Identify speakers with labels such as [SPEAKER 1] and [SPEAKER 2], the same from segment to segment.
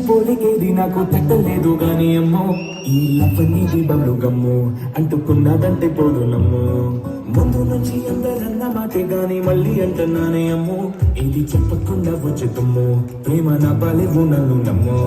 [SPEAKER 1] పోలికేది నాకు తట్టలేదు గాని అమ్మో ఈ లవ్ అనేది బబ్లు గమ్ము అంటుకున్నదంటే పోదు నమ్ము ముందు నుంచి అందరన్న మాటే గాని మళ్ళీ అంటున్నానే అమ్ము ఇది చెప్పకుండా వచ్చుతుమ్ము ప్రేమ నా బలివు నన్ను నమ్ము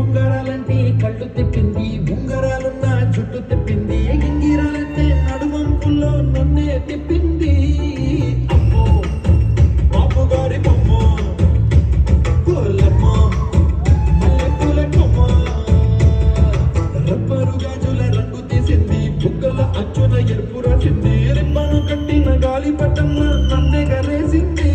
[SPEAKER 2] ఉంగరాలంటే కళ్ళు తిప్పింది ఉంగరాలున్న జుట్టు తిప్పింది గింగిరాలంటే నడుమంపుల్లో నన్నే తిప్పింది అమ్మో బాపు గారి బొమ్మ కోలమ్మ మల్లె పూల కొమ్మ రబ్బరు గాజుల రంగు తీసింది బుగ్గల అచ్చున ఎరుపు రాసింది రిమ్మను కట్టిన గాలి పట్టమ్మ నన్నే గరేసింది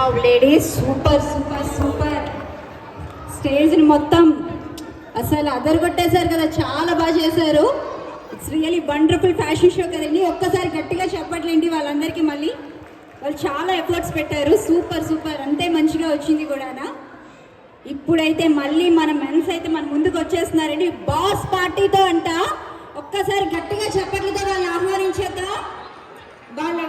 [SPEAKER 3] wow ladies super super super. స్టేజ్ని మొత్తం అసలు అదరగొట్టేశారు కదా, చాలా బాగా చేశారు. It's really wonderful fashion show కదండి. ఒక్కసారి గట్టిగా చెప్పట్లేండి వాళ్ళందరికీ. మళ్ళీ వాళ్ళు చాలా ఎఫర్ట్స్ పెట్టారు. సూపర్ సూపర్, అంతే మంచిగా వచ్చింది కూడా. ఇప్పుడైతే మళ్ళీ మన మెన్స్ అయితే మన ముందుకు వచ్చేస్తున్నారండి బాస్ పార్టీతో అంట. ఒక్కసారి గట్టిగా చెప్పట్లతో వాళ్ళని ఆహ్వానించేద్దాం. వాళ్ళ